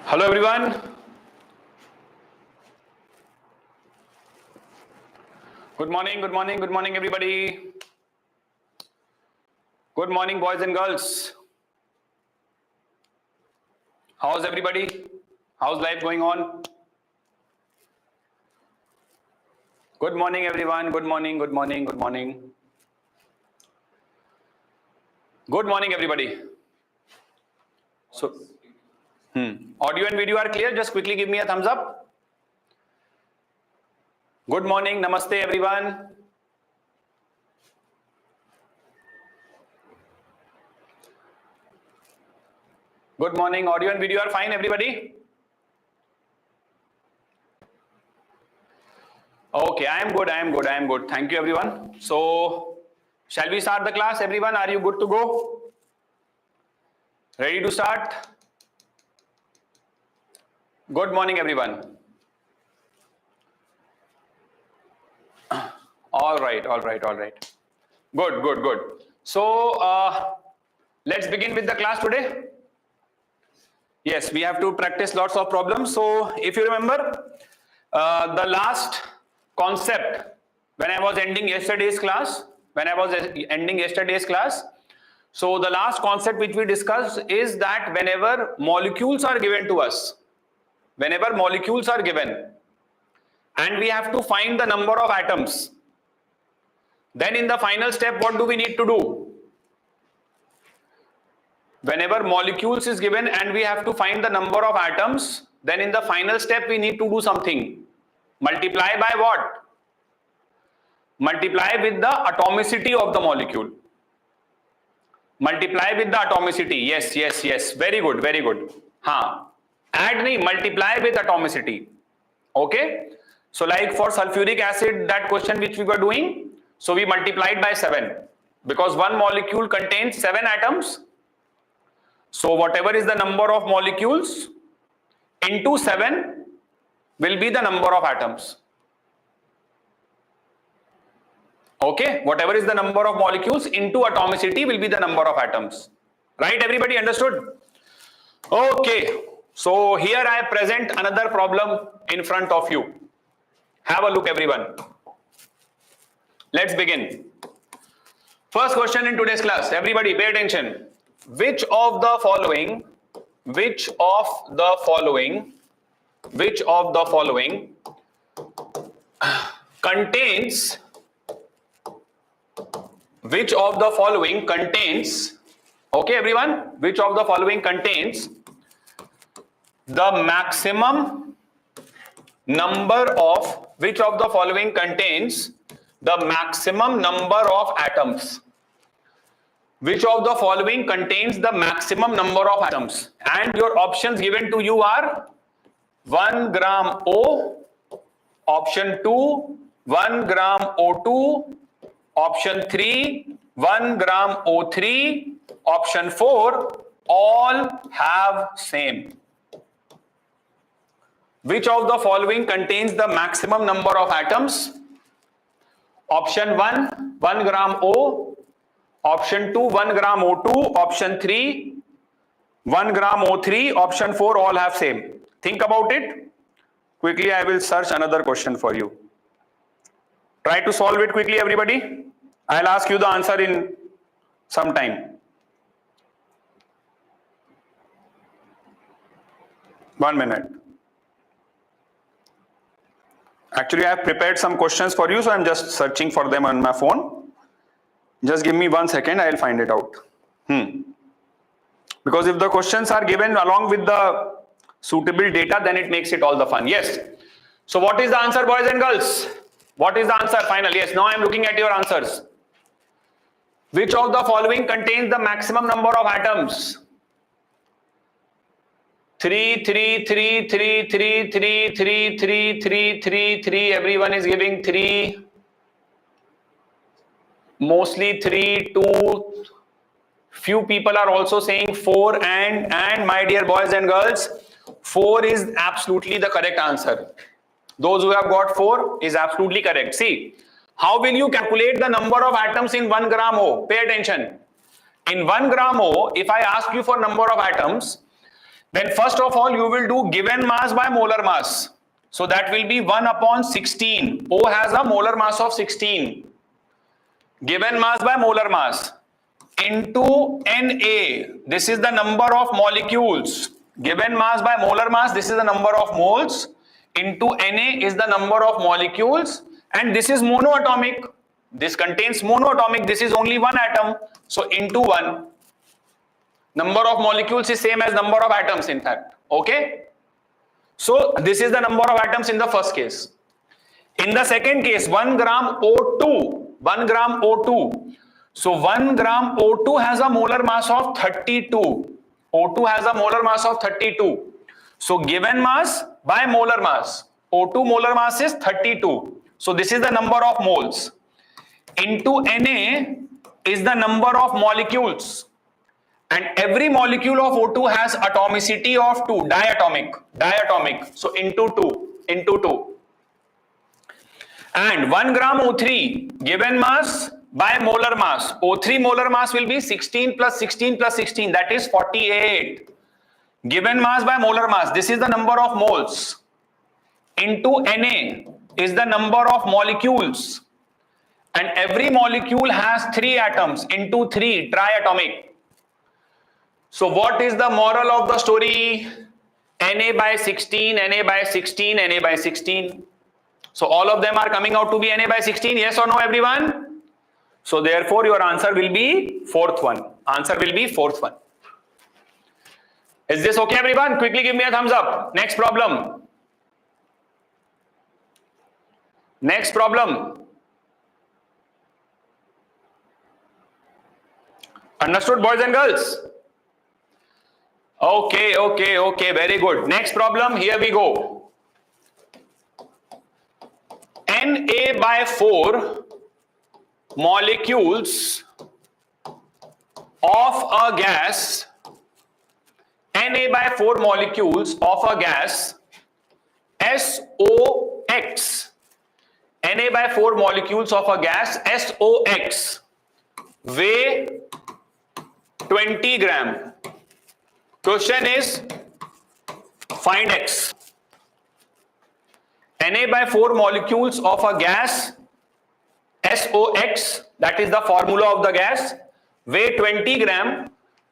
Hello everyone. Good morning, good morning, good morning everybody. Good morning boys and girls. How's everybody? How's life going on? Good morning everyone. Good morning, good morning, good morning. Good morning everybody. So, audio and video are clear? Just quickly give me a thumbs up. Good morning, namaste everyone. Good morning, audio and video are fine everybody? Okay, I am good. Thank you everyone. So, shall we start the class? Everyone, are you good to go? Ready to start? Good morning everyone. All right. Good. So, let's begin with the class today. Yes, we have to practice lots of problems. So, if you remember, the last concept when I was ending yesterday's class, so the last concept which we discussed is that whenever molecules are given to us, and we have to find the number of atoms, then in the final step, what do we need to do? Whenever molecules is given and we have to find the number of atoms, then in the final step, we need to do something. Multiply by what? Multiply with the atomicity of the molecule. Multiply with the atomicity. Yes. Very good. Add nahi, multiply with atomicity. Okay. So like for sulfuric acid, that question which we were doing, so we multiplied by 7 because one molecule contains 7 atoms. So whatever is the number of molecules into 7 will be the number of atoms. Okay, whatever is the number of molecules into atomicity will be the number of atoms. Right, everybody understood? Okay, so here I present another problem in front of you. Have a look everyone. Let's begin. First question in today's class. Everybody pay attention. Which of the following contains okay everyone, which of the following contains the maximum number of atoms? Which of the following contains the maximum number of atoms? And your options given to you are 1 gram O, option 2, 1 gram O2, option 3, 1 gram O3, option 4, all have same. Which of the following contains the maximum number of atoms? Option 1, 1 gram O, option 2, 1 gram O2, option 3, 1 gram O3, option 4, all have same. Think about it. Quickly, I will search another question for you. Try to solve it quickly, everybody. I'll ask you the answer in some time. 1 minute. Actually, I have prepared some questions for you, so I'm just searching for them on my phone. Just give me 1 second, I'll find it out. Because if the questions are given along with the suitable data, then it makes it all the fun. Yes. So what is the answer, boys and girls? What is the answer final? Yes, now I'm looking at your answers. Which of the following contains the maximum number of atoms? 3. Everyone is giving 3. Mostly 3, 2. Few people are also saying 4 and my dear boys and girls, 4 is absolutely the correct answer. Those who have got 4 is absolutely correct. See, how will you calculate the number of atoms in 1 gram O? Pay attention. In 1 gram O, if I ask you for number of atoms, Then first of all, you will do given mass by molar mass. So that will be 1 upon 16. O has a molar mass of 16. Given mass by molar mass into Na. This is the number of molecules. Given mass by molar mass, this is the number of moles. Into Na is the number of molecules. And this is monoatomic. This contains monoatomic. This is only one atom. So into 1. Number of molecules is same as number of atoms, in fact. Okay? So this is the number of atoms in the first case. In the second case, 1 gram O2. 1 gram O2. So 1 gram O2 has a molar mass of 32. O2 has a molar mass of 32. So given mass by molar mass. O2 molar mass is 32. So this is the number of moles. Into Na is the number of molecules. And every molecule of O2 has atomicity of 2, diatomic. So into 2. And 1 gram O3 given mass by molar mass. O3 molar mass will be 16 plus 16 plus 16, that is 48. Given mass by molar mass, this is the number of moles. Into Na is the number of molecules. And every molecule has 3 atoms, into 3, triatomic. So what is the moral of the story? Na by 16, Na by 16, Na by 16. So all of them are coming out to be Na by 16, yes or no everyone? So therefore your answer will be fourth one. Answer will be fourth one. Is this okay everyone? Quickly give me a thumbs up. Next problem. Next problem. Understood, boys and girls? Okay, very good. Next problem, here we go. Na by 4 molecules of a gas, Na by 4 molecules of a gas SOX, Na by 4 molecules of a gas SOX weigh 20 gram. Question is, find X. Na by 4 molecules of a gas SOX, that is the formula of the gas, weigh 20 gram.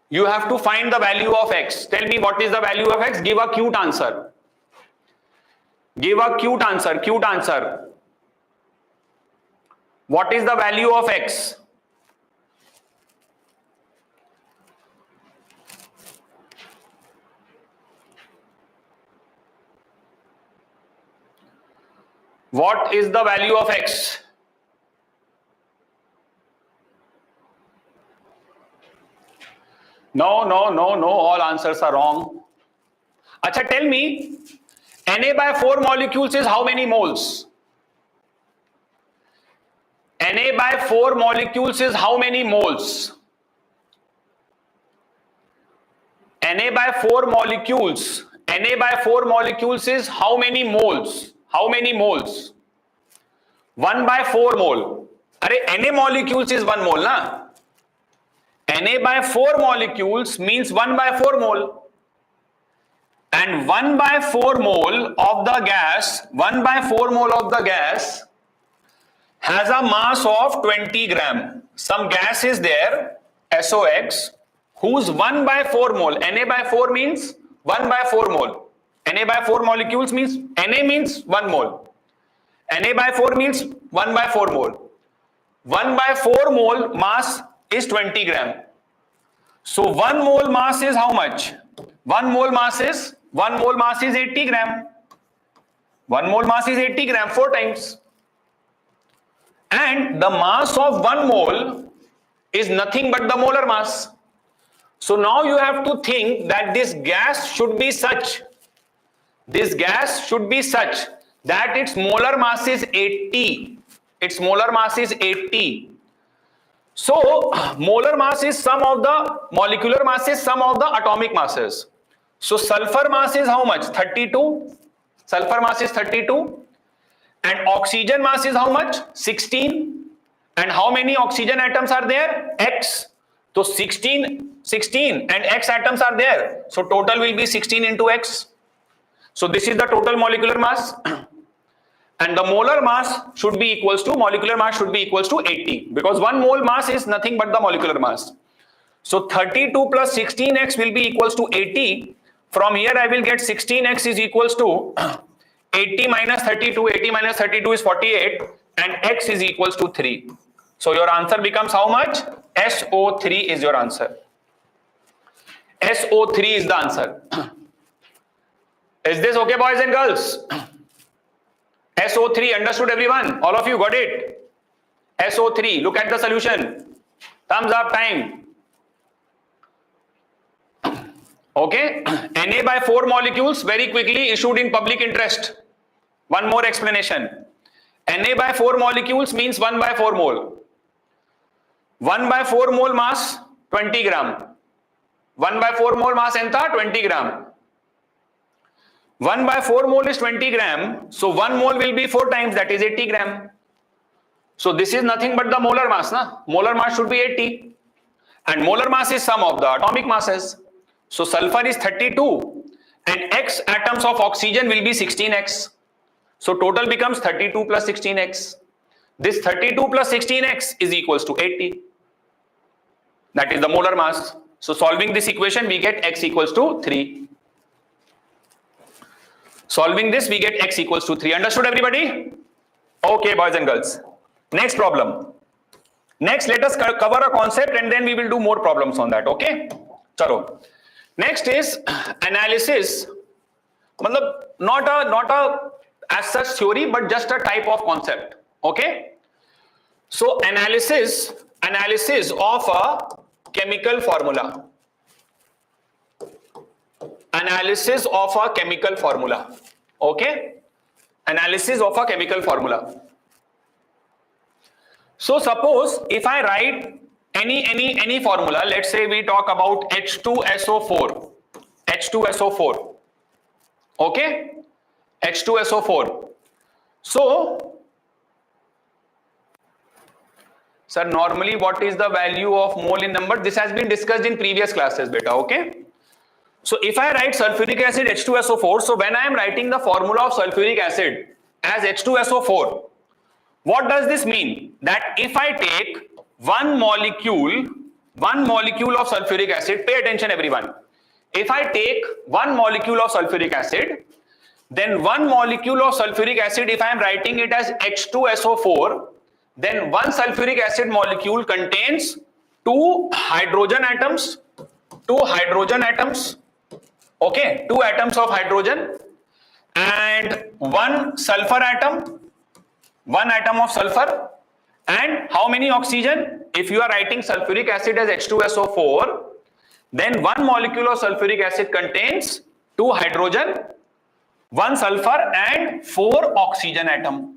You have to find the value of X. Tell me what is the value of X. Give a cute answer. Give a cute answer. What is the value of X? What is the value of X? No, all answers are wrong. Acha, tell me, Na by 4 molecules is how many moles? Na by 4 molecules is how many moles? Na by 4 molecules is how many moles? How many moles? 1 by 4 mole. Arey, Na molecules is 1 mole, na? Na by 4 molecules means 1 by 4 mole. And 1 by 4 mole of the gas, has a mass of 20 gram. Some gas is there, SOX, whose 1 by 4 mole. Na by 4 means 1 by 4 mole. Na by 4 molecules means, Na means 1 mole. Na by 4 means 1 by 4 mole. 1 by 4 mole mass is 20 gram. So 1 mole mass is how much? 1 mole mass is 80 gram. 1 mole mass is 80 gram, 4 times. And the mass of 1 mole is nothing but the molar mass. So now you have to think that this gas should be such. This gas should be such that its molar mass is 80. Its molar mass is 80. So molar mass is sum of the molecular masses, sum of the atomic masses. So sulfur mass is how much? 32. Sulfur mass is 32. And oxygen mass is how much? 16. And how many oxygen atoms are there? X. So 16 and x atoms are there. So total will be 16 into x. So this is the total molecular mass. And the molar mass should be equals to, molecular mass should be equals to 80, because 1 mole mass is nothing but the molecular mass. So 32 plus 16x will be equals to 80. From here I will get 16x is equals to 80 minus 32. 80 minus 32 is 48 and x is equals to 3. So your answer becomes how much? SO3 is your answer. SO3 is the answer. Is this okay, boys and girls? SO3, understood everyone? All of you got it? SO3, look at the solution. Thumbs up time. Okay, Na by 4 molecules, very quickly issued in public interest. One more explanation. Na by 4 molecules means 1 by 4 mole. 1 by 4 mole mass, 20 gram. 1 by 4 mole mass enta 20 gram. 1 by 4 mole is 20 gram. So 1 mole will be 4 times, that is 80 gram. So this is nothing but the molar mass. Na? Molar mass should be 80. And molar mass is sum of the atomic masses. So sulfur is 32 and x atoms of oxygen will be 16x. So total becomes 32 plus 16x. This 32 plus 16x is equals to 80. That is the molar mass. So solving this equation we get x equals to 3. Solving this we get x equals to 3. Understood everybody? Okay, boys and girls. Next problem. Next let us cover a concept and then we will do more problems on that. Okay? Chalo. Next is analysis. Not a as such theory, but just a type of concept. Okay? So analysis of a chemical formula. Analysis of a chemical formula. Okay? Analysis of a chemical formula. So suppose if I write any formula, let's say we talk about H2SO4. H2SO4. Okay? H2SO4. So, sir, normally what is the value of mole in number? This has been discussed in previous classes, beta. Okay? So if I write sulfuric acid H2SO4, so when I am writing the formula of sulfuric acid as H2SO4, what does this mean? That if I take one molecule of sulfuric acid, pay attention everyone. If I take one molecule of sulfuric acid, then one molecule of sulfuric acid, if I am writing it as H2SO4, then one sulfuric acid molecule contains 2 hydrogen atoms, okay, 2 atoms of hydrogen and 1 sulfur atom, 1 atom of sulfur, and how many oxygen? If you are writing sulfuric acid as H2SO4, then one molecule of sulfuric acid contains 2 hydrogen, 1 sulfur and 4 oxygen atom.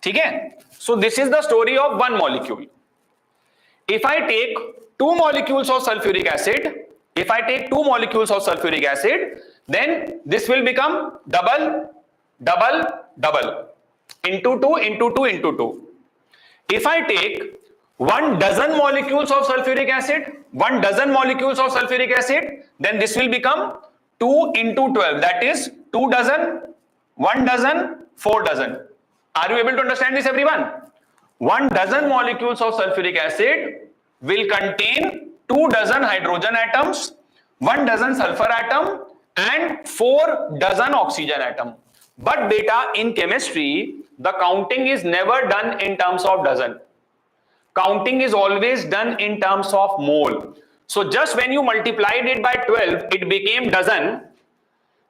Okay? So this is the story of one molecule. If I take 2 molecules of sulfuric acid, then this will become double into 2 into 2 into 2. If I take 1 dozen molecules of sulfuric acid, then this will become 2 into 12. That is 2 dozen, 1 dozen, 4 dozen. Are you able to understand this, everyone? 1 dozen molecules of sulfuric acid will contain 2 dozen hydrogen atoms, 1 dozen sulfur atom, and 4 dozen oxygen atom. But beta, in chemistry, the counting is never done in terms of dozen. Counting is always done in terms of mole. So just when you multiplied it by 12, it became dozen.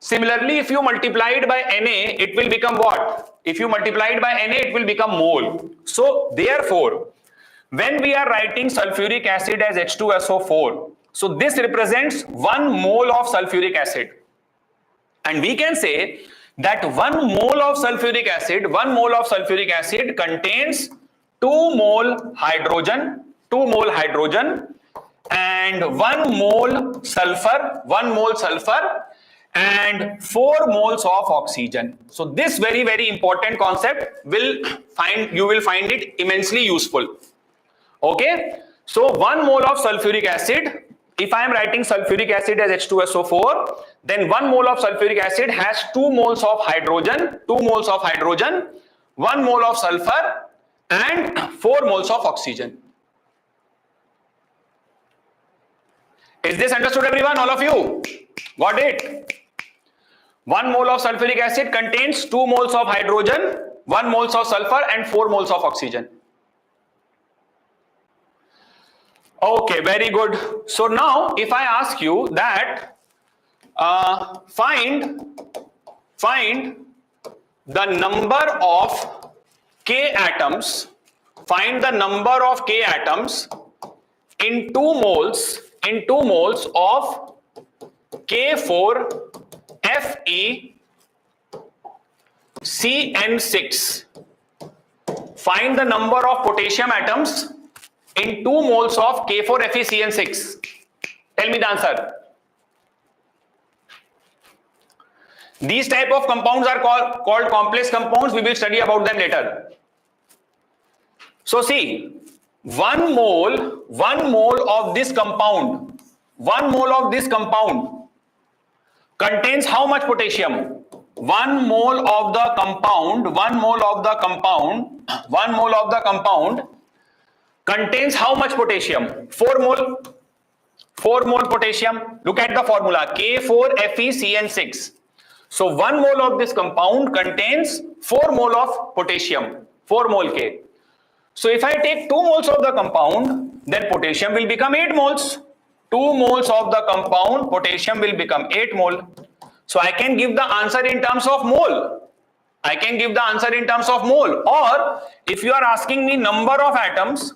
Similarly, if you multiplied by Na, it will become what? If you multiplied by Na, it will become mole. So therefore, when we are writing sulfuric acid as H2SO4, so this represents 1 mole of sulfuric acid. And we can say that 1 mole of sulfuric acid contains 2 mole hydrogen and 1 mole sulfur and 4 moles of oxygen. So this very, very important concept you will find it immensely useful. Okay? So 1 mole of sulfuric acid, if I am writing sulfuric acid as H2SO4, then 1 mole of sulfuric acid has 2 moles of hydrogen, 2 moles of hydrogen, 1 mole of sulfur and 4 moles of oxygen. Is this understood, everyone? All of you? Got it? 1 mole of sulfuric acid contains 2 moles of hydrogen, 1 moles of sulfur and 4 moles of oxygen. Okay, very good. So now if I ask you that find the number of K atoms, find the number of K atoms in 2 moles of K4FeCN6. Find the number of potassium atoms in 2 moles of K4FeCN6. Tell me the answer. These type of compounds are called complex compounds. We will study about them later. So see, 1 mole of this compound, 1 mole of this compound contains how much potassium? 1 mole of the compound contains how much potassium? 4 mole. 4 mole potassium. Look at the formula, K4FeCN6. So 1 mole of this compound contains 4 mole of potassium, 4 mole K. So if I take 2 moles of the compound, then potassium will become 8 moles. 2 moles of the compound, potassium will become 8 mole. So I can give the answer in terms of mole. I can give the answer in terms of mole. Or if you are asking me number of atoms,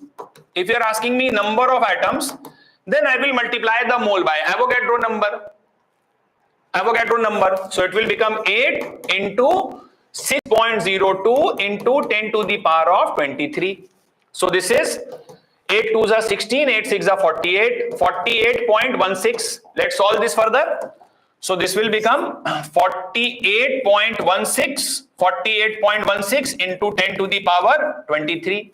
then I will multiply the mole by Avogadro number. So it will become 8 into 6.02 into 10 to the power of 23. So this is 8 2s are 16, 8 6 are 48, 48.16. Let's solve this further. So this will become 48.16 into 10 to the power 23.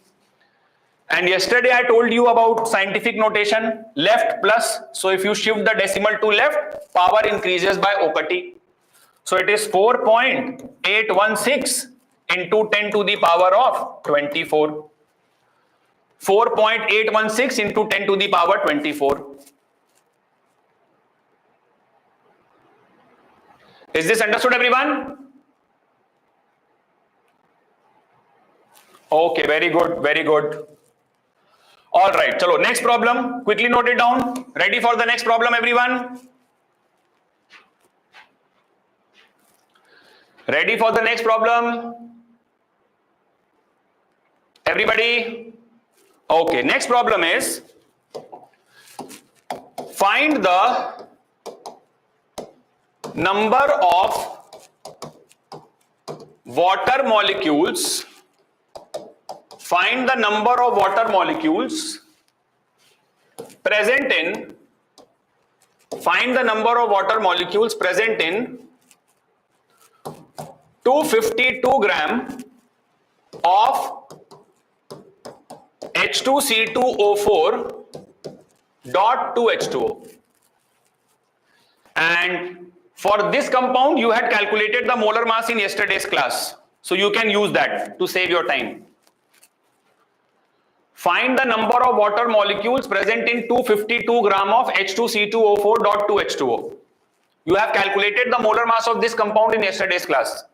And yesterday I told you about scientific notation, left plus. So if you shift the decimal to left, power increases by okati. So it is 4.816 into 10 to the power of 24. 4.816 into 10 to the power 24. Is this understood, everyone? Okay, very good, very good. All right, chalo, next problem. Quickly note it down. Ready for the next problem, everyone? Ready for the next problem? Everybody? Okay, next problem is find the number of water molecules. Find the number of water molecules present in 252 gram of H2C2O4.2H2O. And for this compound, you had calculated the molar mass in yesterday's class. So you can use that to save your time. Find the number of water molecules present in 252 gram of H2C2O4.2H2O. You have calculated the molar mass of this compound in yesterday's class.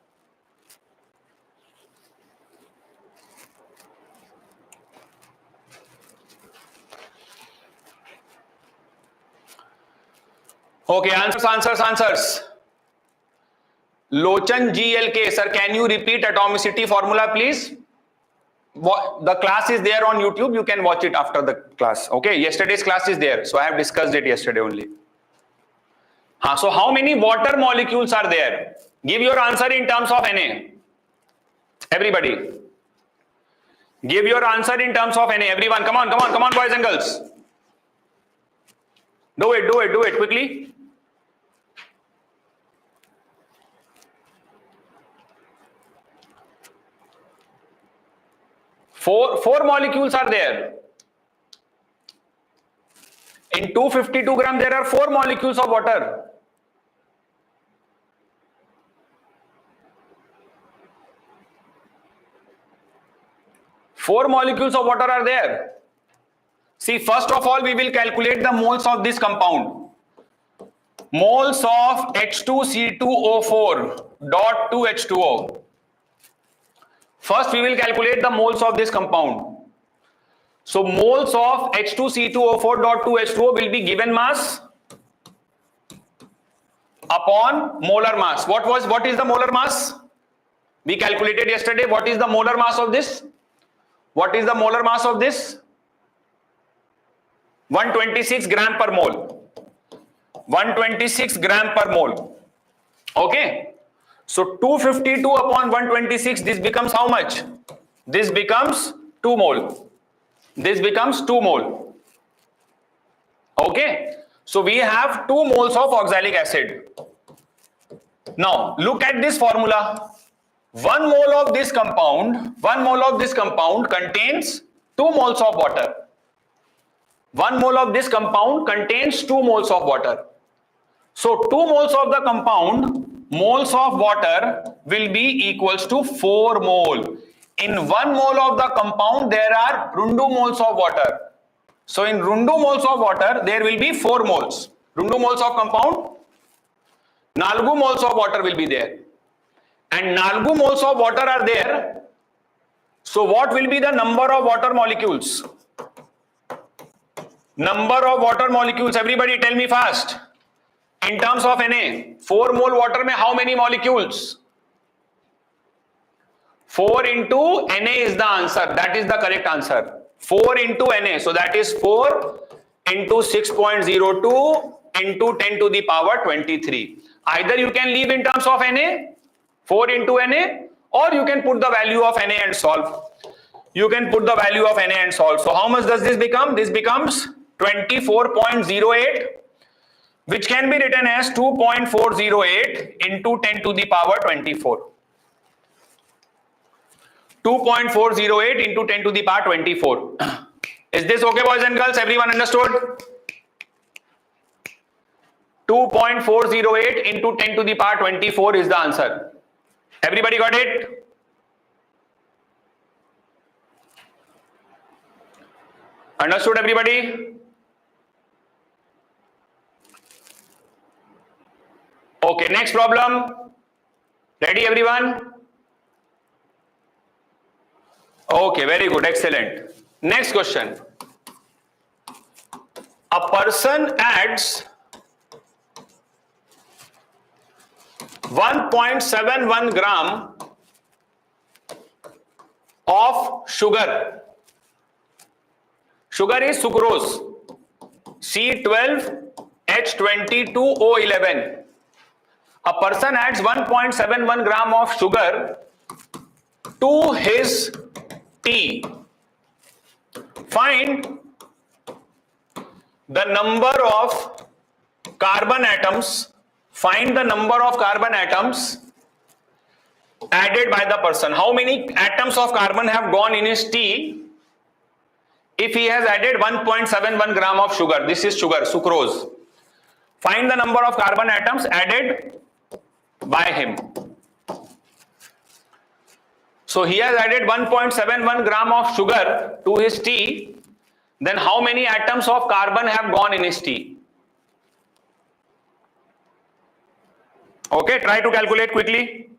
Okay, answers. Lochan GLK, sir, can you repeat atomicity formula, please? The class is there on YouTube. You can watch it after the class. Okay, yesterday's class is there. So I have discussed it yesterday only. So how many water molecules are there? Give your answer in terms of Na. Everybody. Give your answer in terms of Na. Everyone, come on, boys and girls. Do it quickly. Four molecules are there. In 252 gram, there are 4 molecules of water. Four molecules of water are there. See, first of all, we will calculate the moles of this compound. Moles of H2C2O4 dot 2H2O. First, we will calculate the moles of this compound. So, moles of H2C2O4 dot 2H2O will be given mass upon molar mass. What is the molar mass? We calculated yesterday. What is the molar mass of this? What is the molar mass of this? 126 gram per mole. 126 gram per mole. Okay. So 252 upon 126, this becomes how much? This becomes 2 mole. This becomes 2 mole. Okay. So we have 2 moles of oxalic acid. Now look at this formula. 1 mole of this compound contains 2 moles of water. 1 mole of this compound contains 2 moles of water. So 2 moles of the compound, moles of water will be equals to 4 mole. In 1 mole of the compound, there are 2 moles of water. So in 2 moles of water, there will be 4 moles. 2 moles of compound, 4 moles of water will be there. And 4 moles of water are there. So what will be the number of water molecules? Number of water molecules, everybody tell me fast. In terms of Na, 4 mole water mein how many molecules? 4 into Na is the answer. That is the correct answer. 4 into Na. So that is 4 into 6.02 into 10 to the power 23. Either you can leave in terms of Na, 4 into Na, or you can put the value of Na and solve. You can put the value of Na and solve. So how much does this become? This becomes 24.08, which can be written as 2.408 into 10 to the power 24. 2.408 into 10 to the power 24. Is this okay, boys and girls? Everyone understood? 2.408 into 10 to the power 24 is the answer. Everybody got it? Understood, everybody? Okay, next problem. Ready, everyone? Okay, very good, excellent. Next question. A person adds 1.71 gram of sugar. Sugar is sucrose, C12H22O11. A person adds 1.71 gram of sugar to his tea. Find the number of carbon atoms. Find the number of carbon atoms added by the person. How many atoms of carbon have gone in his tea if he has added 1.71 gram of sugar? This is sugar, sucrose. Find the number of carbon atoms added by him. So he has added 1.71 gram of sugar to his tea. Then how many atoms of carbon have gone in his tea? Okay, try to calculate quickly.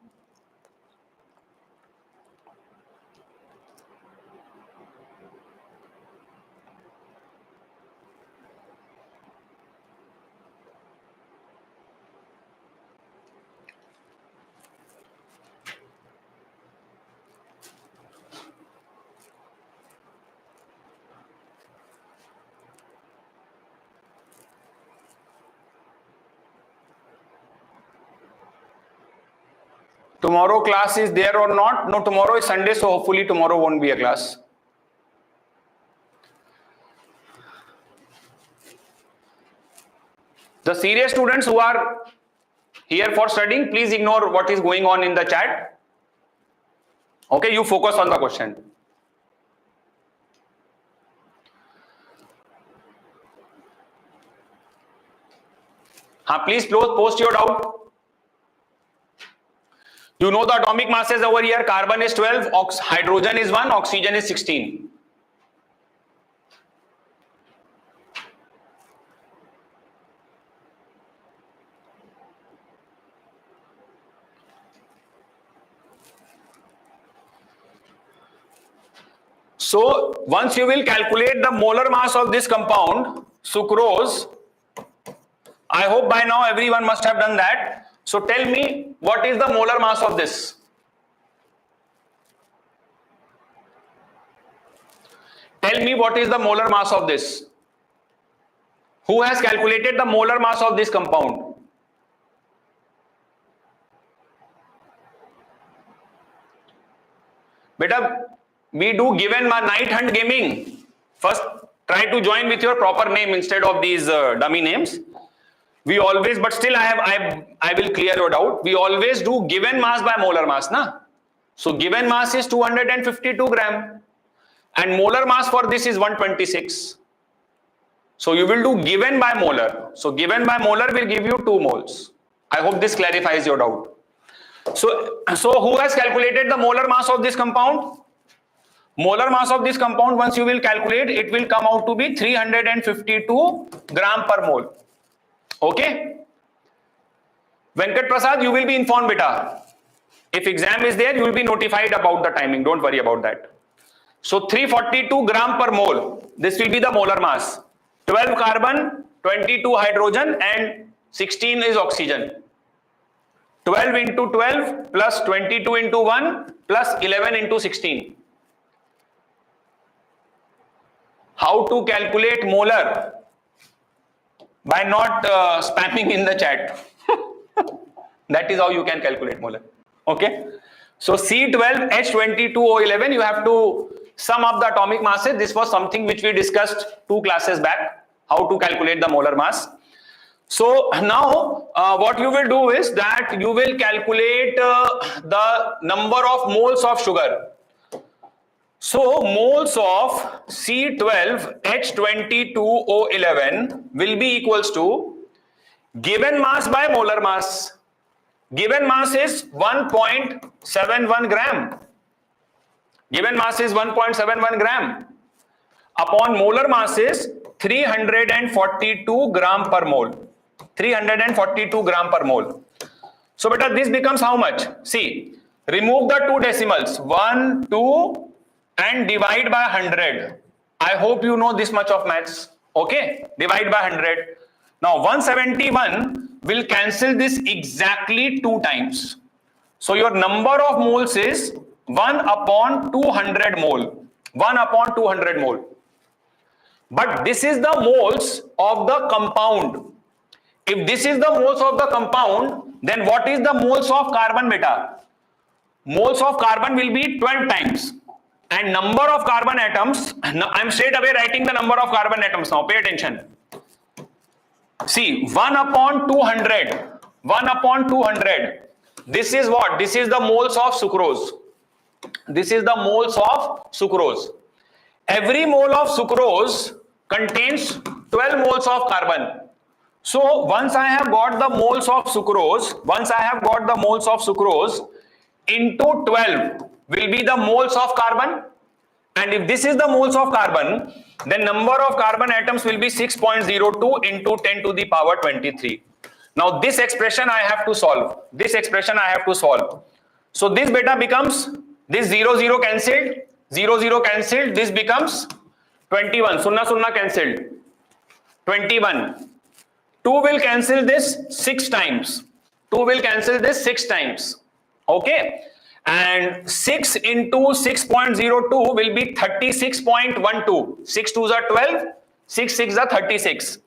Tomorrow class is there or not? No, tomorrow is Sunday, so hopefully tomorrow won't be a class. The serious students who are here for studying, please ignore what is going on in the chat. Okay, you focus on the question. Please post your doubt. You know the atomic masses over here. Carbon is 12, hydrogen is 1, oxygen is 16. So once you will calculate the molar mass of this compound, sucrose, I hope by now everyone must have done that. So tell me, what is the molar mass of this? Tell me what is the molar mass of this? Who has calculated the molar mass of this compound? Beta, we do given night hunt gaming. First, try to join with your proper name instead of these dummy names. We always, but still I will clear your doubt. We always do given mass by molar mass, na? So given mass is 252 gram and molar mass for this is 126. So you will do given by molar. So given by molar will give you 2 moles. I hope this clarifies your doubt. So who has calculated the molar mass of this compound? Molar mass of this compound, once you will calculate, it will come out to be 352 gram per mole. Okay? Venkat Prasad, you will be informed, beta. If exam is there, you will be notified about the timing. Don't worry about that. So 342 gram per mole. This will be the molar mass. 12 carbon, 22 hydrogen and 16 is oxygen. 12 into 12 plus 22 into 1 plus 11 into 16. How to calculate molar? By not spamming in the chat. That is how you can calculate molar. Okay. So C12H22O11, you have to sum up the atomic masses. This was something which we discussed 2 classes back, how to calculate the molar mass. So now what you will do is that you will calculate the number of moles of sugar. So moles of C12H22O11 will be equals to given mass by molar mass. Given mass is 1.71 gram. Given mass is 1.71 gram upon molar mass is 342 gram per mole. 342 gram per mole. So beta, this becomes how much? See, remove the 2 decimals, 1, 2 and divide by 100. I hope you know this much of maths. Okay, divide by 100. Now 171 will cancel this exactly 2 times. So your number of moles is 1 upon 200 mole. 1 upon 200 mole. But this is the moles of the compound. If this is the moles of the compound, then what is the moles of carbon, beta? Moles of carbon will be 12 times. And number of carbon atoms, I am straight away writing the number of carbon atoms now, pay attention. See, 1 upon 200, 1 upon 200, this is what? This is the moles of sucrose. This is the moles of sucrose. Every mole of sucrose contains 12 moles of carbon. So once I have got the moles of sucrose, into 12 will be the moles of carbon. And if this is the moles of carbon, then number of carbon atoms will be 6.02 into 10 to the power 23. Now this expression I have to solve. So this beta becomes, this 0 0 cancelled, 0 0 cancelled, this becomes 21. Sunna sunna cancelled. 21. 2 will cancel this 6 times. Okay. And 6 into 6.02 will be 36.12. 6 2s are 12, 6 6 are 36.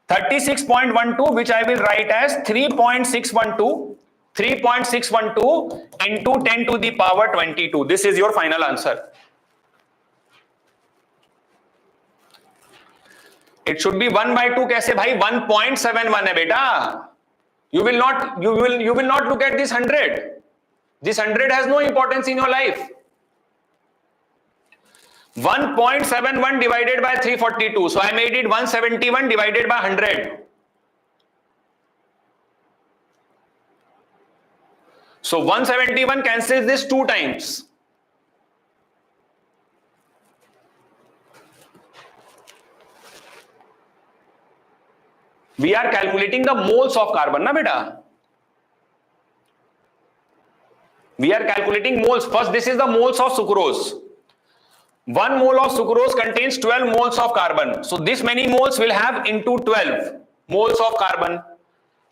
36.12, which I will write as 3.612 into 10 to the power 22. This is your final answer. It should be 1 by 2. कैसे भाई 1.71 है बेटा. You will not look at this 100. This 100 has no importance in your life. 1.71 divided by 342. So I made it 171 divided by 100. So 171 cancels this 2 times. We are calculating the moles of carbon, na beta? We are calculating moles. First, this is the moles of sucrose. 1 mole of sucrose contains 12 moles of carbon. So this many moles will have into 12 moles of carbon.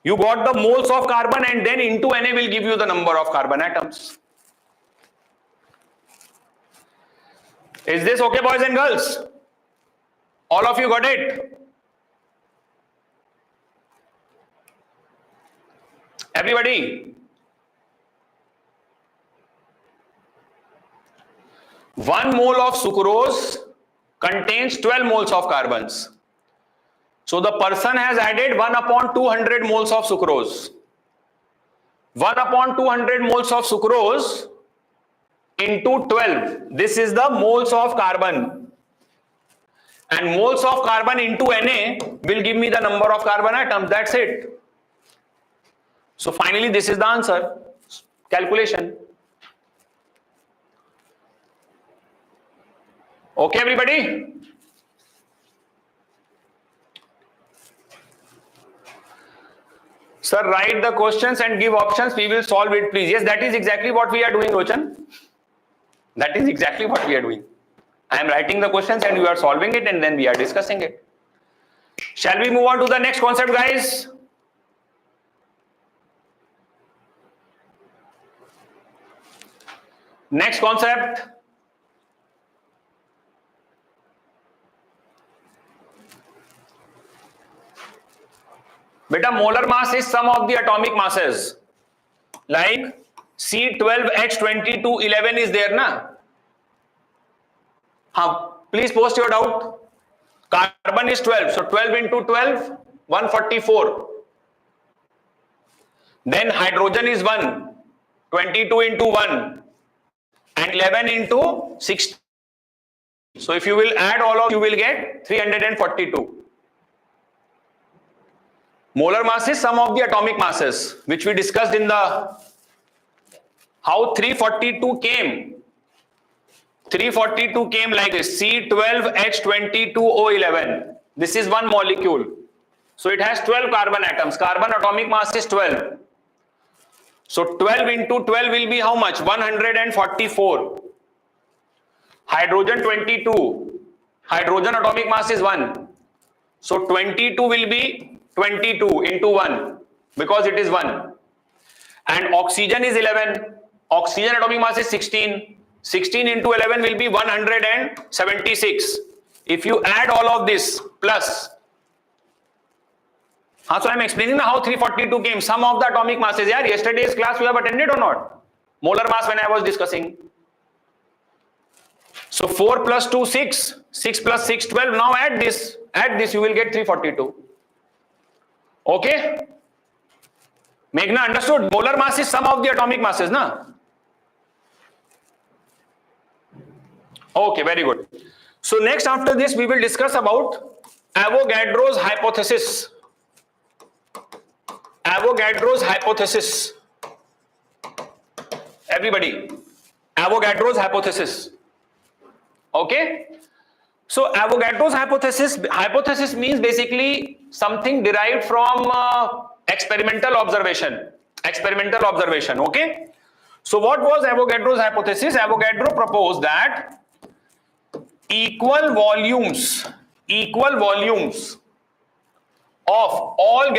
You got the moles of carbon and then into Na will give you the number of carbon atoms. Is this okay, boys and girls? All of you got it? Everybody? 1 mole of sucrose contains 12 moles of carbons. So the person has added 1 upon 200 moles of sucrose. 1 upon 200 moles of sucrose into 12. This is the moles of carbon. And moles of carbon into Na will give me the number of carbon atoms. That's it. So finally, this is the answer. Calculation. Okay, everybody? Sir, write the questions and give options. We will solve it, please. Yes, that is exactly what we are doing, Rochan. That is exactly what we are doing. I am writing the questions and you are solving it and then we are discussing it. Shall we move on to the next concept, guys? Next concept. Beta, molar mass is sum of the atomic masses. Like C12H2211 is there, na? Please post your doubt. Carbon is 12, so 12 into 12, 144. Then hydrogen is 1, 22 into 1, and 11 into 60. So if you will add all of, you will get 342. Molar mass is sum of the atomic masses, which we discussed in the how 342 came. 342 came like this, C12H22O11. This is one molecule. So it has 12 carbon atoms. Carbon atomic mass is 12. So 12 into 12 will be how much? 144. Hydrogen 22. Hydrogen atomic mass is 1. So 22 will be 22 into 1 because it is 1. And oxygen is 11. Oxygen atomic mass is 16. 16 into 11 will be 176. If you add all of this plus, so I am explaining how 342 came. Sum of the atomic masses. Yeah, yesterday's class you have attended or not? Molar mass when I was discussing. So 4 plus 2, 6. 6 plus 6, 12. Now add this. Add this, you will get 342. Okay? Meghna, understood? Molar mass is sum of the atomic masses, na? Okay, very good. So next after this we will discuss about Avogadro's hypothesis. Avogadro's hypothesis. Everybody, Avogadro's hypothesis. Okay? So Avogadro's hypothesis means basically something derived from experimental observation. Experimental observation, okay? So what was Avogadro's hypothesis? Avogadro proposed that equal volumes of all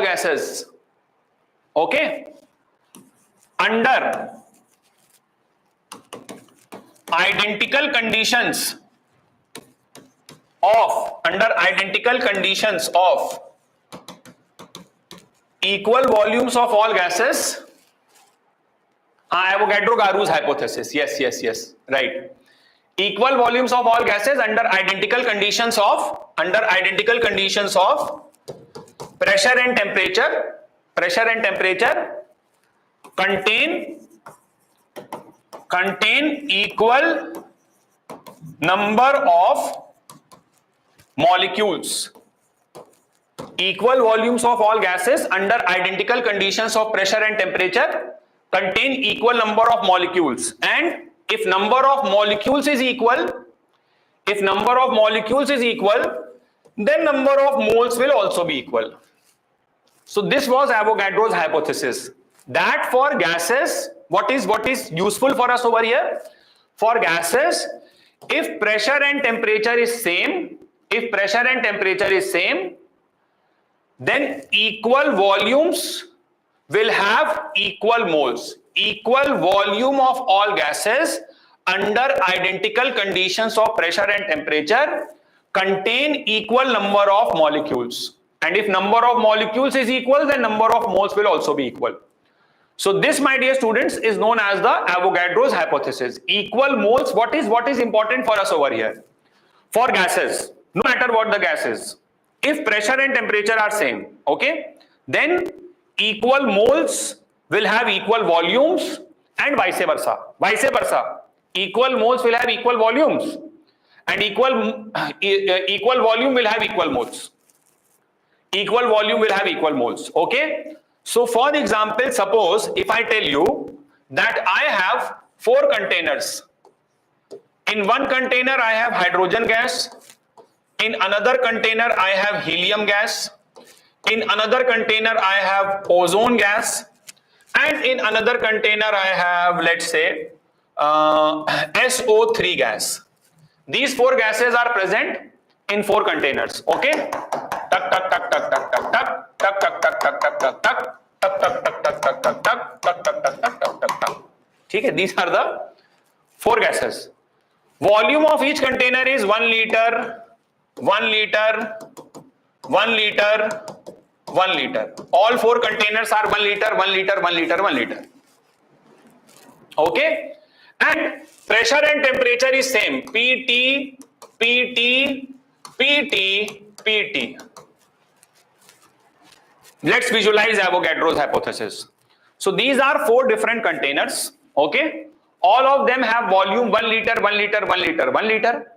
gases, okay, under identical conditions of equal volumes of all gases. Avogadro-Garou's hypothesis. Yes, right. Equal volumes of all gases under identical conditions of pressure and temperature contain equal number of molecules. equal volumes of all gases under identical conditions of pressure and temperature contain equal number of molecules, and if number of molecules is equal, then number of moles will also be equal. So this was Avogadro's hypothesis, that for gases, what is useful for us over here? For gases, if pressure and temperature is same, then equal volumes will have equal moles. Equal volume of all gases under identical conditions of pressure and temperature contain equal number of molecules. And if number of molecules is equal, then number of moles will also be equal. So this, my dear students, is known as the Avogadro's hypothesis. Equal moles, what is important for us over here? For gases, no matter what the gas is, if pressure and temperature are same, okay, then equal moles will have equal volumes, and vice versa. Equal moles will have equal volumes, and equal volume will have equal moles. Okay. So for example, suppose if I tell you that I have 4 containers. In one container I have hydrogen gas, in another container I have helium gas, in another container I have ozone gas, and in another container I have, let's say, SO3 gas. These 4 gases are present in 4 containers. Okay. These are the 4 gases. Volume of each container is 1 liter, 1 liter, 1 liter, 1 liter. All 4 containers are 1 liter, 1 liter, 1 liter, 1 liter. Okay. And pressure and temperature is same. PT, PT, PT, PT. Let's visualize Avogadro's hypothesis. So these are 4 different containers. Okay. All of them have volume 1 liter, 1 liter, 1 liter, 1 liter.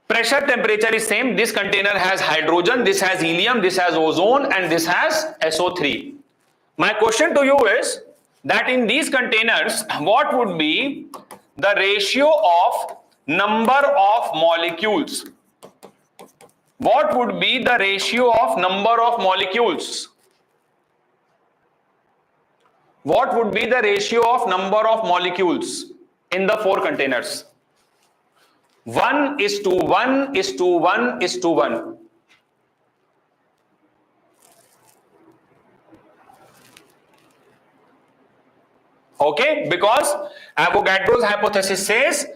Pressure, temperature is same. This container has hydrogen, this has helium, this has ozone, and this has SO3. My question to you is that in these containers, what would be the ratio of number of molecules? What would be the ratio of number of molecules? What would be the ratio of number of molecules in the 4 containers? 1 is to 1 is to 1 is to 1. Okay, because Avogadro's hypothesis says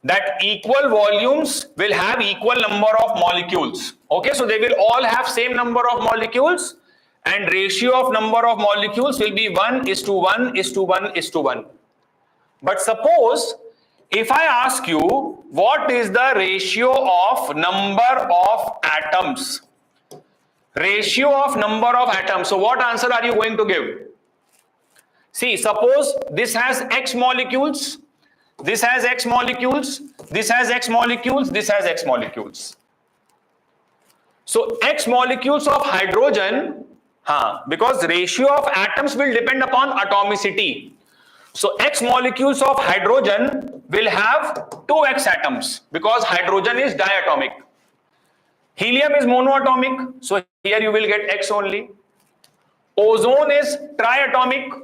that equal volumes will have equal number of molecules. Okay, so they will all have same number of molecules, and ratio of number of molecules will be 1 is to 1 is to 1 is to 1. But suppose if I ask you what is the ratio of number of atoms? Ratio of number of atoms. So what answer are you going to give? See, suppose this has X molecules, this has X molecules, this has X molecules, this has X molecules. So X molecules of hydrogen, because ratio of atoms will depend upon atomicity. So X molecules of hydrogen will have 2X atoms because hydrogen is diatomic. Helium is monoatomic, so here you will get X only. Ozone is triatomic.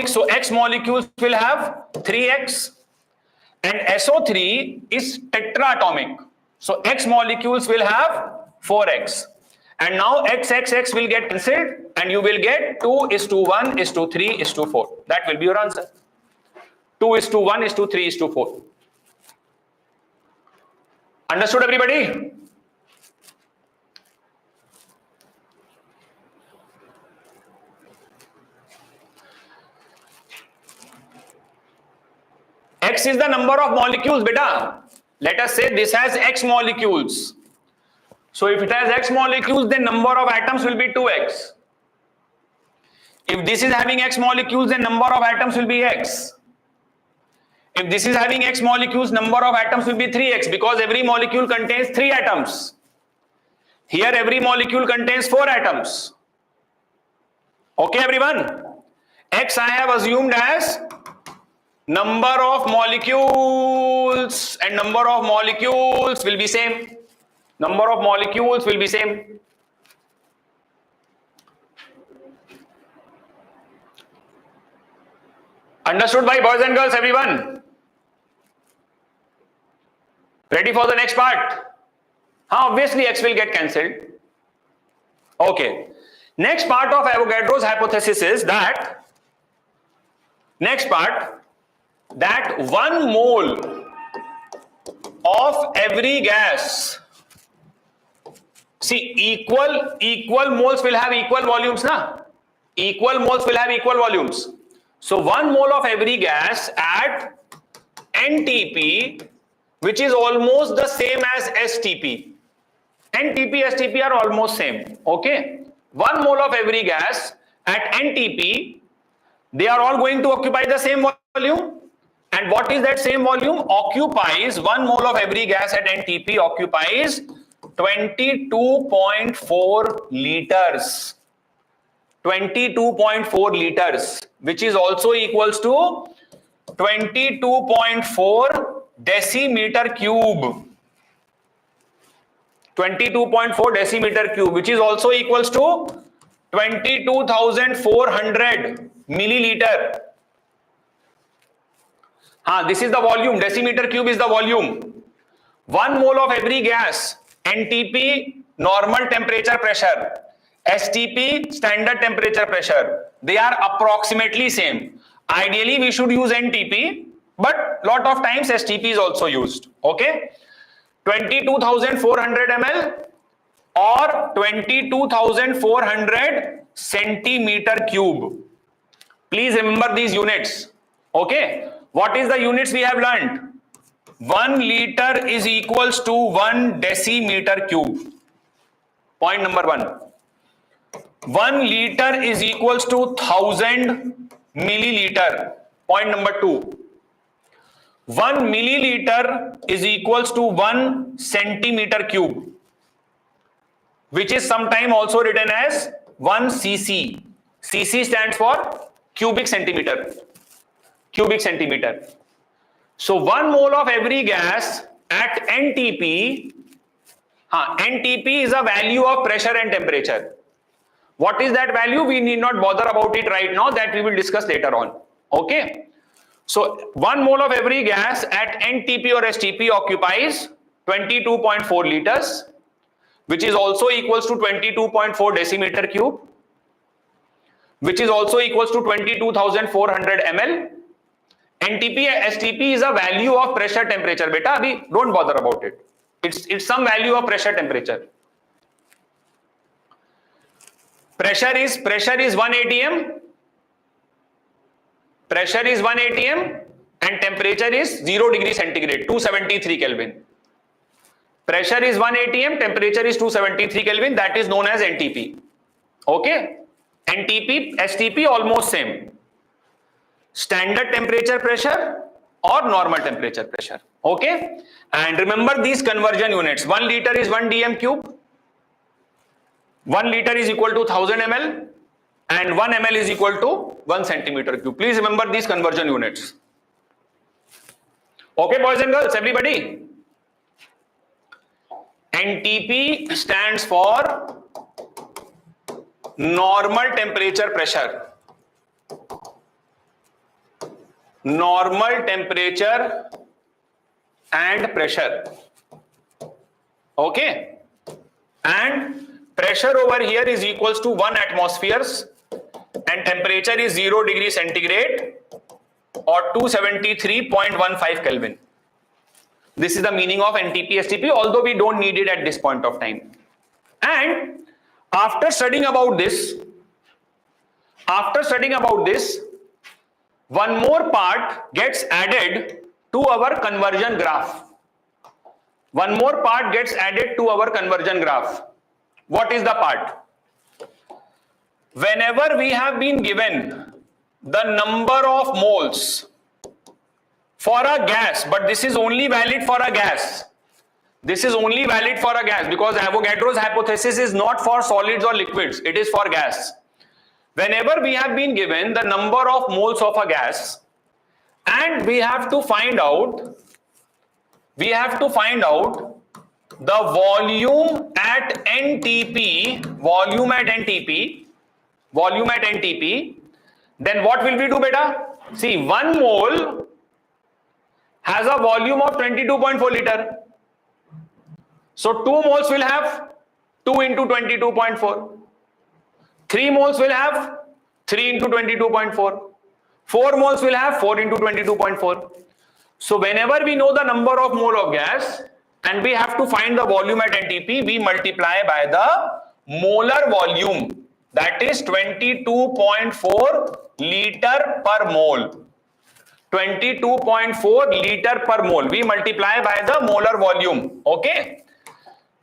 So X molecules will have 3X. And SO3 is tetraatomic. So X molecules will have 4X. And now X will get cancelled, and you will get 2 is to 1 is to 3 is to 4. That will be your answer. 2 is to 1 is to 3 is to 4. Understood, everybody? X is the number of molecules, beta. Let us say this has X molecules. So if it has X molecules, then number of atoms will be 2X. If this is having X molecules, then number of atoms will be X. If this is having X molecules, number of atoms will be 3X, because every molecule contains 3 atoms. Here every molecule contains 4 atoms. Okay, everyone? X I have assumed as number of molecules, and number of molecules will be same. Number of molecules will be same. Understood by boys and girls, everyone? Ready for the next part? Obviously X will get cancelled. Okay. Next part of Avogadro's hypothesis is that, next part, that 1 mole of every gas, see, equal moles will have equal volumes, na? Equal moles will have equal volumes. So 1 mole of every gas at NTP, which is almost the same as STP. NTP, STP are almost same. Okay. 1 mole of every gas at NTP, they are all going to occupy the same volume. And what is that same volume? Occupies 1 mole of every gas at NTP occupies 22.4 liters. 22.4 liters, which is also equals to 22.4 decimeter cube. 22.4 decimeter cube, which is also equals to 22,400 milliliter. This is the volume. Decimeter cube is the volume. 1 mole of every gas, NTP normal temperature pressure, STP standard temperature pressure, they are approximately same. Ideally we should use NTP, but lot of times STP is also used. Okay, 22,400 ml or 22,400 centimeter cube. Please remember these units. Okay, what is the units we have learned? 1 liter is equals to 1 decimeter cube. Point number 1. 1 liter is equals to 1000 milliliter. Point number 2. 1 milliliter is equals to 1 centimeter cube, which is sometimes also written as 1 cc. Cc stands for cubic centimeter. Cubic centimeter. So 1 mole of every gas at NTP, NTP is a value of pressure and temperature. What is that value? We need not bother about it right now, that we will discuss later on. Okay. So 1 mole of every gas at NTP or STP occupies 22.4 liters, which is also equals to 22.4 decimeter cube, which is also equals to 22,400 ml. NTP, STP is a value of pressure temperature. Beta, abhi don't bother about it. It's some value of pressure temperature. Pressure is 1 atm. Pressure is 1 atm and temperature is 0 degree centigrade, 273 Kelvin. Pressure is 1 atm, temperature is 273 Kelvin. That is known as NTP. Okay. NTP, STP almost same. Standard temperature pressure or normal temperature pressure. Okay. And remember these conversion units. 1 liter is 1 dm cube. 1 liter is equal to 1000 ml. And 1 ml is equal to 1 centimeter cube. Please remember these conversion units. Okay, boys and girls, everybody. NTP stands for normal temperature pressure. Normal temperature and pressure. Okay. And pressure over here is equals to 1 atmospheres. And temperature is 0 degree centigrade or 273.15 Kelvin. This is the meaning of NTP, STP, although we don't need it at this point of time. And after studying about this, one more part gets added to our conversion graph. One more part gets added to our conversion graph. What is the part? Whenever we have been given the number of moles for a gas, but this is only valid for a gas. This is only valid for a gas because Avogadro's hypothesis is not for solids or liquids, it is for gas. Whenever we have been given the number of moles of a gas and we have to find out the volume at NTP, then what will we do, beta? See, 1 mole has a volume of 22.4 liter. So 2 moles will have 2 into 22.4. 3 moles will have 3 into 22.4. 4 moles will have 4 into 22.4. So whenever we know the number of mole of gas and we have to find the volume at NTP, we multiply by the molar volume, that is 22.4 liter per mole. 22.4 liter per mole. We multiply by the molar volume. Okay.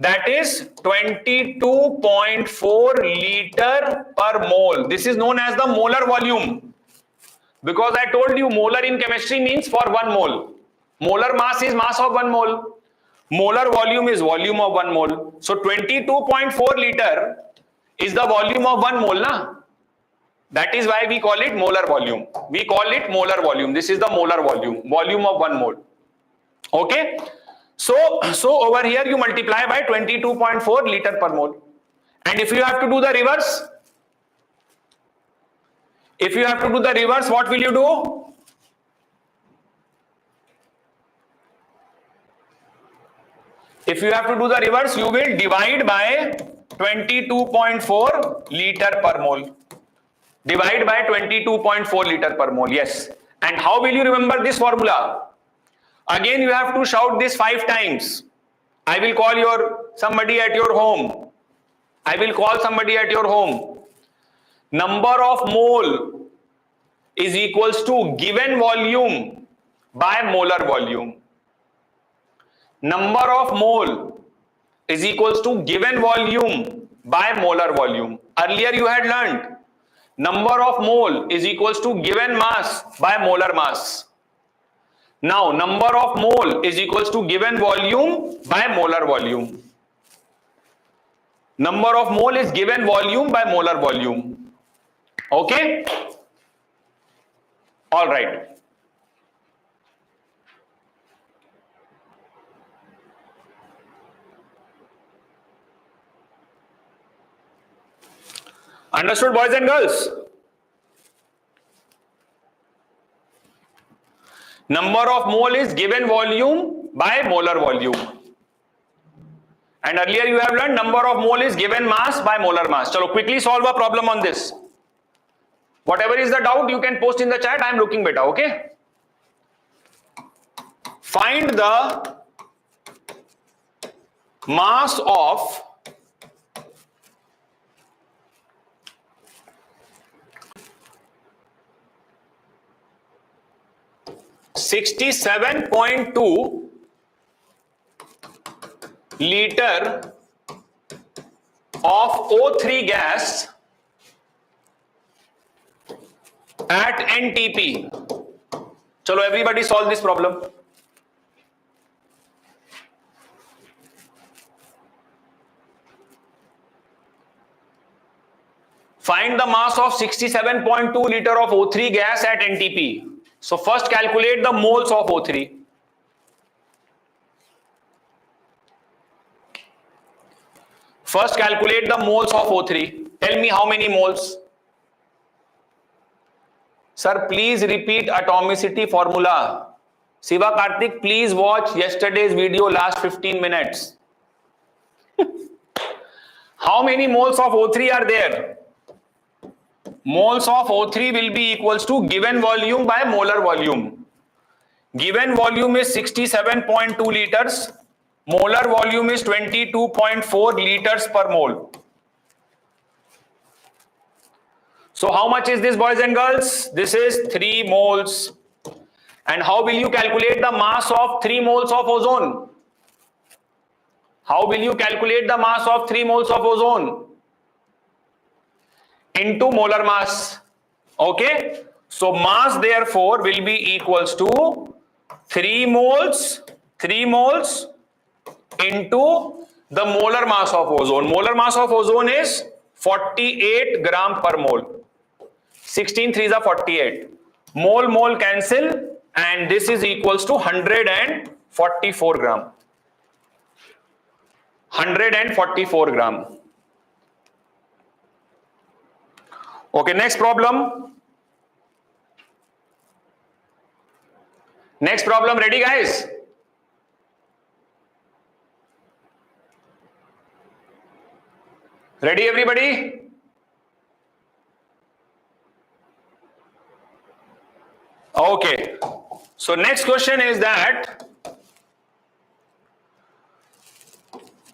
That is 22.4 liter per mole. This is known as the molar volume. Because I told you molar in chemistry means for 1 mole. Molar mass is mass of 1 mole. Molar volume is volume of 1 mole. So 22.4 liter is the volume of 1 mole. Na? That is why we call it molar volume. We call it molar volume. This is the molar volume. Volume of 1 mole. Okay. So over here you multiply by 22.4 liter per mole. And if you have to do the reverse, what will you do? If you have to do the reverse, you will divide by 22.4 liter per mole. Divide by 22.4 liter per mole. Yes. And how will you remember this formula? Again, you have to shout this 5 times. I will call somebody at your home. Number of mole is equals to given volume by molar volume. Number of mole is equals to given volume by molar volume. Earlier you had learned number of mole is equals to given mass by molar mass. Now number of mole is equals to given volume by molar volume. Number of mole is given volume by molar volume. Okay? All right. Understood, boys and girls? Number of mole is given volume by molar volume. And earlier you have learned number of mole is given mass by molar mass. Chalo, quickly solve a problem on this. Whatever is the doubt, you can post in the chat. I am looking beta, okay? Find the mass of (67.2) liter of O3 gas at NTP. Chalo, everybody solve this problem. Find the mass of 67.2 liter of O3 gas at NTP. So first calculate the moles of O3. First calculate the moles of O3. Tell me how many moles. Sir, please repeat atomicity formula. Siva Karthik, please watch yesterday's video last 15 minutes. How many moles of O3 are there? Moles of O3 will be equals to given volume by molar volume. Given volume is 67.2 liters. Molar volume is 22.4 liters per mole. So how much is this, boys and girls? This is 3 moles. And how will you calculate the mass of 3 moles of ozone? How will you calculate the mass of 3 moles of ozone? Into molar mass. Okay? So mass therefore will be equals to 3 moles into the molar mass of ozone. Molar mass of ozone is 48 gram per mole. 16 threes are 48. Mole cancel, and this is equals to 144 gram. 144 gram. Okay, next problem. Next problem, ready guys? Ready everybody? Okay, so next question is that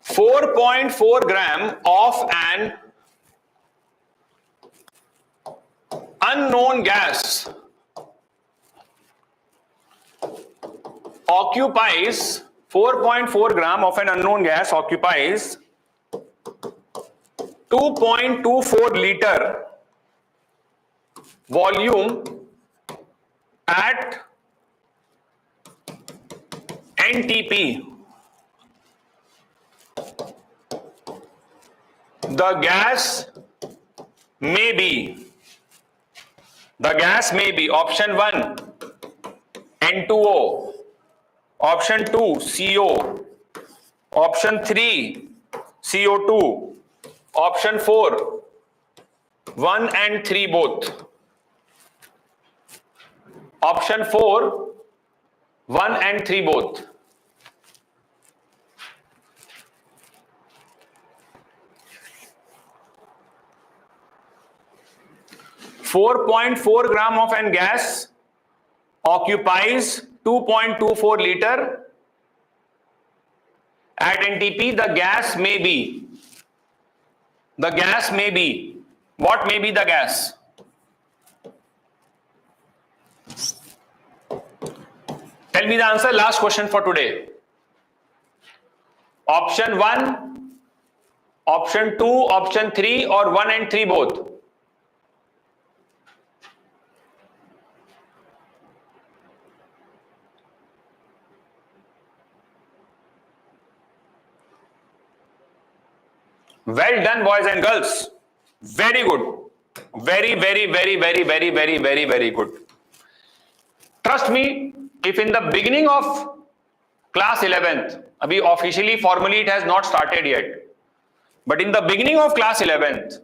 4.4 gram of an unknown gas occupies 4.4 gram of an unknown gas occupies 2.24 liter volume at NTP. The gas may be option 1 N2O, option 2 CO, option 3 CO2, option 4 1 and 3 both. Option 4 1 and 3 both. .4 gram of an gas occupies 2.24 liter at NTP. The gas may be. The gas may be. What may be the gas? Tell me the answer. Last question for today. Option 1, option 2, option 3, or 1 and 3 both. Well done, boys and girls. Very good. Very good. Trust me, if in the beginning of class 11th, abhi officially, formally it has not started yet, but in the beginning of class 11th,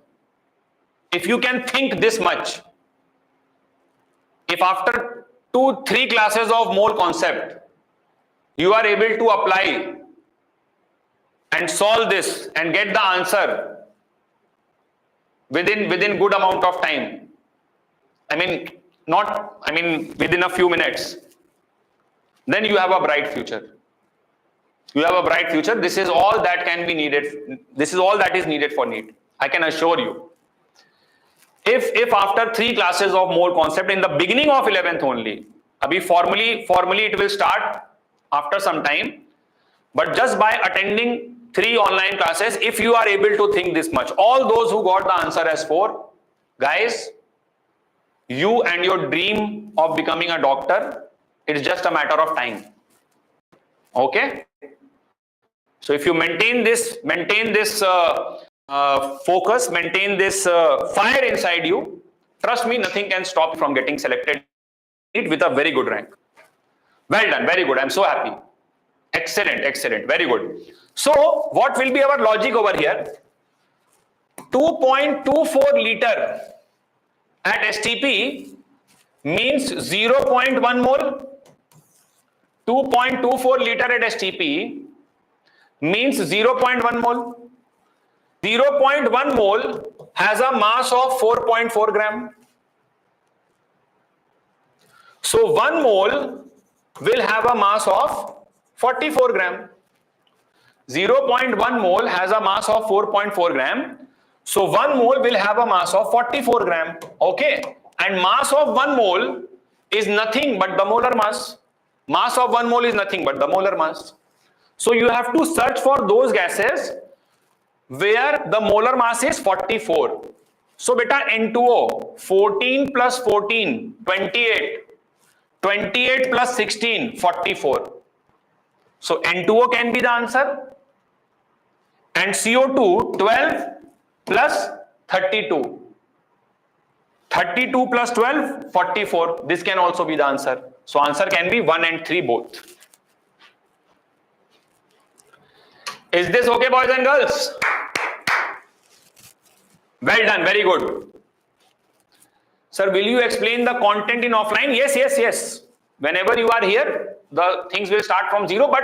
if you can think this much, if after 2-3 classes of mole concept, you are able to apply and solve this and get the answer within good amount of time, within a few minutes, then you have a bright future. You have a bright future. This is all that can be needed. This is all that is needed for NEET. I can assure you. If after 3 classes of mole concept in the beginning of 11th only, formally it will start after some time, but just by attending 3 online classes, if you are able to think this much, all those who got the answer as 4, guys, you and your dream of becoming a doctor, it's just a matter of time. Okay? So if you maintain this focus, maintain this fire inside you, trust me, nothing can stop you from getting selected with a very good rank. Well done, very good. I'm so happy. Excellent, very good. So what will be our logic over here? 2.24 liter at STP means 0.1 mole. 2.24 liter at STP means 0.1 mole. 0.1 mole has a mass of 4.4 gram. So 1 mole will have a mass of 44 gram. 0.1 mole has a mass of 4.4 gram. So 1 mole will have a mass of 44 gram. Okay. And mass of 1 mole is nothing but the molar mass. Mass of 1 mole is nothing but the molar mass. So you have to search for those gases where the molar mass is 44. So beta N2O, 14 plus 14, 28. 28 plus 16, 44. So N2O can be the answer, and CO2 12 plus 32. 32 plus 12 44. This can also be the answer. So answer can be 1 and 3 both. Is this okay, boys and girls? Well done, very good. Sir, will you explain the content in offline? Yes. Whenever you are here, the things will start from zero, but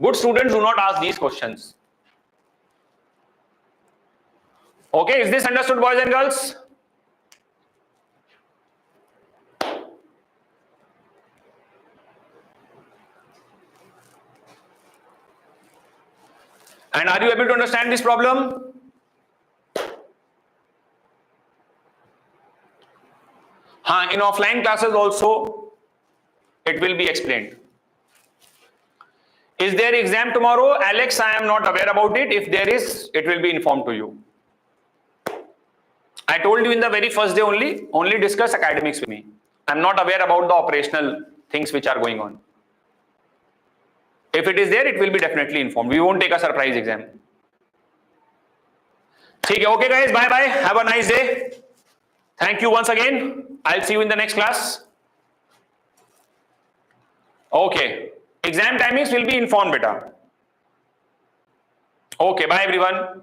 good students do not ask these questions. Okay, is this understood, boys and girls? And are you able to understand this problem? In offline classes also, it will be explained. Is there exam tomorrow? Alex, I am not aware about it. If there is, it will be informed to you. I told you in the very first day only discuss academics with me. I am not aware about the operational things which are going on. If it is there, it will be definitely informed. We won't take a surprise exam. Okay guys, bye bye. Have a nice day. Thank you once again. I'll see you in the next class. Okay. Exam timings will be informed, beta. Okay, bye everyone.